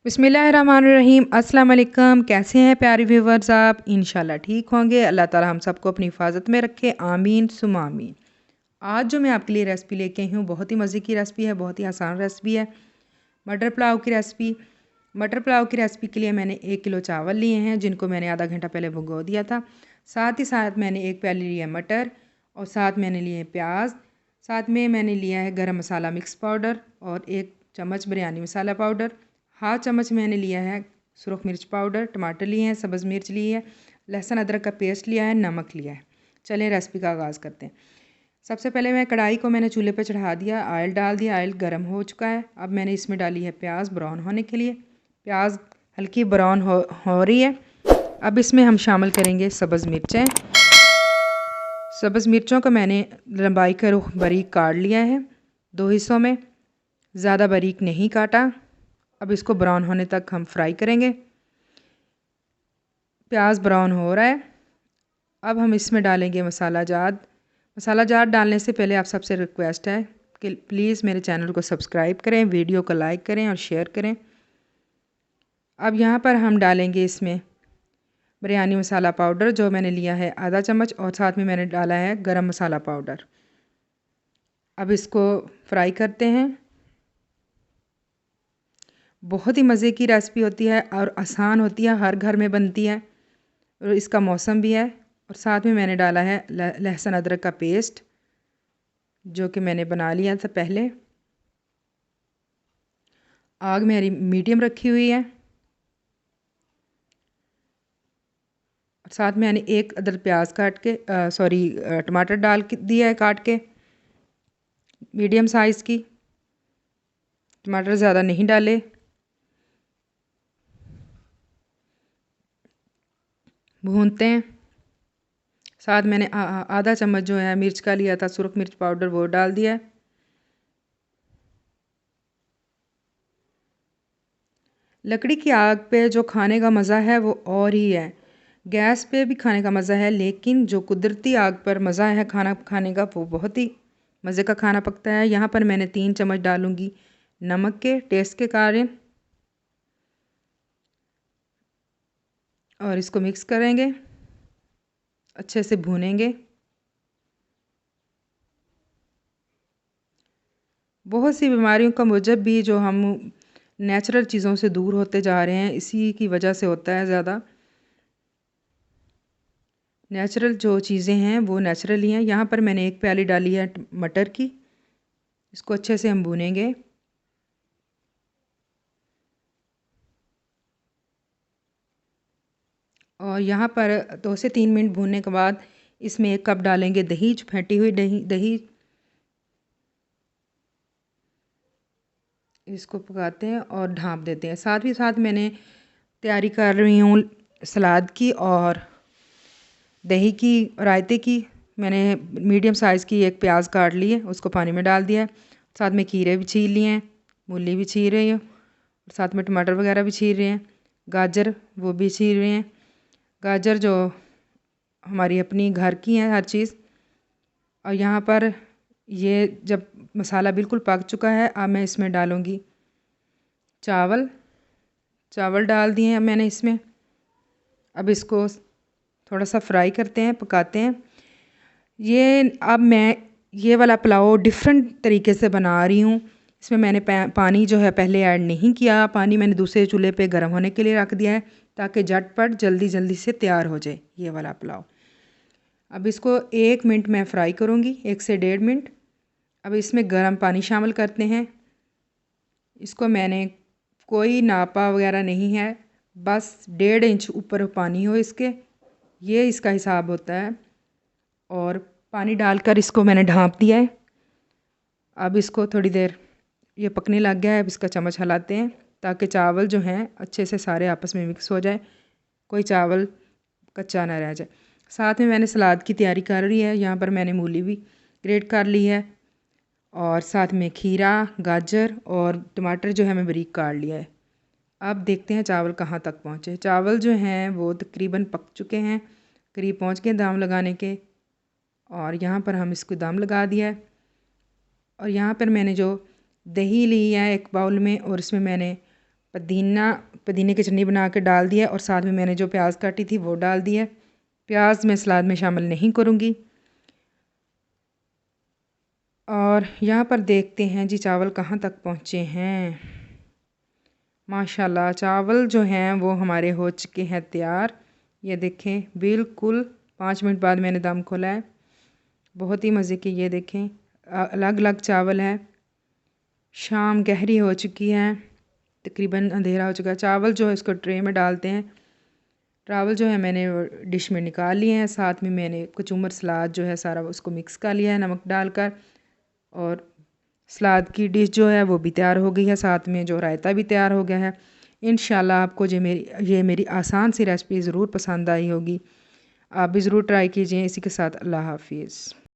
बिस्मिल्लाहिर्रहमानिर्रहीम। अस्सलाम वालेकुम। कैसे हैं प्यारे व्यूवर्स आप? इंशाल्लाह ठीक होंगे। अल्लाह ताला हम सबको अपनी हिफाजत में रखे, आमीन सुमा आमीन। आज जो मैं आपके लिए रेसिपी लेके आई हूँ बहुत ही मज़े की रेसिपी है, बहुत ही आसान रेसिपी है। मटर पुलाव की रेसिपी। मटर पुलाव की रेसिपी के लिए मैंने 1 किलो चावल लिए हैं जिनको मैंने आधा घंटा पहले भिगो दिया था। साथ ही साथ मैंने 1 प्याली लिया मटर और साथ मैंने लिए प्याज। साथ में मैंने लिया है गरम मसाला मिक्स पाउडर और 1 चम्मच बिरयानी मसाला पाउडर। हाफ चम्मच मैंने लिया है सुरख मिर्च पाउडर। टमाटर लिए हैं, सब्ज़ मिर्च ली है, लहसुन अदरक का पेस्ट लिया है, नमक लिया है। चलें रेसिपी का आगाज़ करते हैं। सबसे पहले मैं कढ़ाई को मैंने चूल्हे पर चढ़ा दिया, ऑयल डाल दिया, ऑयल गर्म हो चुका है। अब मैंने इसमें डाली है प्याज ब्राउन होने के लिए। प्याज हल्की ब्राउन हो रही है। अब इसमें हम शामिल करेंगे सब्ज़ मिर्चें। सब्ज़ मिर्चों को मैंने लंबाई का रुख बारीक काट लिया है 2 हिस्सों में, ज़्यादा बारीक नहीं काटा। अब इसको ब्राउन होने तक हम फ्राई करेंगे। प्याज ब्राउन हो रहा है। अब हम इसमें डालेंगे मसाला जात। मसाला जात डालने से पहले आप सबसे रिक्वेस्ट है कि प्लीज़ मेरे चैनल को सब्सक्राइब करें, वीडियो को लाइक करें और शेयर करें। अब यहाँ पर हम डालेंगे इसमें बिरयानी मसाला पाउडर जो मैंने लिया है आधा चम्मच, और साथ में मैंने डाला है गरम मसाला पाउडर। अब इसको फ्राई करते हैं। बहुत ही मज़े की रेसिपी होती है और आसान होती है, हर घर में बनती है और इसका मौसम भी है। और साथ में मैंने डाला है लहसुन अदरक का पेस्ट जो कि मैंने बना लिया था पहले। आग मेरी मीडियम रखी हुई है। और साथ में मैंने 1 अदद प्याज काट के टमाटर डाल के दिया है काट के, मीडियम साइज़ की। टमाटर ज़्यादा नहीं डाले। भूनते हैं। साथ मैंने आधा चम्मच जो है मिर्च का लिया था सुरख मिर्च पाउडर, वो डाल दिया है। लकड़ी की आग पे जो खाने का मज़ा है वो और ही है। गैस पे भी खाने का मज़ा है, लेकिन जो कुदरती आग पर मज़ा है खाना खाने का वो बहुत ही मज़े का खाना पकता है। यहाँ पर मैंने 3 चम्मच डालूँगी नमक के टेस्ट के कारण और इसको मिक्स करेंगे, अच्छे से भूनेंगे। बहुत सी बीमारियों का मूजब भी जो हम नेचुरल चीज़ों से दूर होते जा रहे हैं, इसी की वजह से होता है। ज़्यादा नेचुरल जो चीज़ें हैं वो नेचुरल ही हैं। यहाँ पर मैंने 1 प्याली डाली है मटर की। इसको अच्छे से हम भूनेंगे। और यहाँ पर 2 से 3 मिनट भूनने के बाद इसमें 1 कप डालेंगे दही, जो फेंटी हुई दही दही इसको पकाते हैं और ढाँप देते हैं। साथ ही साथ मैंने तैयारी कर रही हूँ सलाद की और दही की, रायते की। मैंने मीडियम साइज़ की 1 प्याज काट ली है, उसको पानी में डाल दिया है। साथ में खीरे भी छील लिए हैं, मूली भी छील रही हूँ, साथ में टमाटर वगैरह भी छील रहे हैं, गाजर वो भी छील रहे हैं। गाजर जो हमारी अपनी घर की हैं हर चीज़। और यहाँ पर ये जब मसाला बिल्कुल पक चुका है, अब मैं इसमें डालूँगी चावल। चावल डाल दिए हैं मैंने इसमें। अब इसको थोड़ा सा फ्राई करते हैं, पकाते हैं। अब मैं ये वाला पुलाव डिफरेंट तरीके से बना रही हूँ। इसमें मैंने पानी जो है पहले ऐड नहीं किया। पानी मैंने दूसरे चूल्हे पे गर्म होने के लिए रख दिया है ताकि झटपट जल्दी जल्दी से तैयार हो जाए ये वाला पुलाव। अब इसको 1 मिनट मैं फ्राई करूँगी, 1 से 1.5 मिनट। अब इसमें गर्म पानी शामिल करते हैं। इसको मैंने कोई नापा वगैरह नहीं है, बस 1.5 इंच ऊपर पानी हो इसके, ये इसका हिसाब होता है। और पानी डालकर इसको मैंने ढाँप दिया है। अब इसको थोड़ी देर ये पकने लग गया है। अब इसका चम्मच हिलाते हैं ताकि चावल जो हैं अच्छे से सारे आपस में मिक्स हो जाए, कोई चावल कच्चा ना रह जाए। साथ में मैंने सलाद की तैयारी कर रही है। यहाँ पर मैंने मूली भी ग्रेट कर ली है और साथ में खीरा, गाजर और टमाटर जो है मैं बारीक काट लिया है। अब देखते हैं चावल कहाँ तक पहुँचे। चावल जो हैं वो तकरीबन पक चुके हैं, करीब पहुँच गए दम लगाने के। और यहाँ पर हम इसको दम लगा दिया है। और यहाँ पर मैंने जो दही ली है 1 बाउल में, और इसमें मैंने पुदीने की चटनी बना के डाल दिया और साथ में मैंने जो प्याज काटी थी वो डाल दिया। प्याज मैं सलाद में शामिल नहीं करूँगी। और यहाँ पर देखते हैं जी चावल कहाँ तक पहुँचे हैं। माशाल्लाह चावल जो हैं वो हमारे हो चुके हैं तैयार। ये देखें बिल्कुल 5 मिनट बाद मैंने दम खोला है। बहुत ही मज़े के ये देखें अलग अलग चावल है। शाम गहरी हो चुकी है, तकरीबन अंधेरा हो चुका है। चावल जो है इसको ट्रे में डालते हैं। चावल जो है मैंने डिश में निकाल लिए हैं। साथ में मैंने कचूमर सलाद जो है सारा उसको मिक्स कर लिया है नमक डालकर। और सलाद की डिश जो है वो भी तैयार हो गई है। साथ में जो रायता भी तैयार हो गया है। इंशाल्लाह आपको ये मेरी आसान सी रेसिपी ज़रूर पसंद आई होगी। आप भी ज़रूर ट्राई कीजिए। इसी के साथ अल्लाह हाफिज़।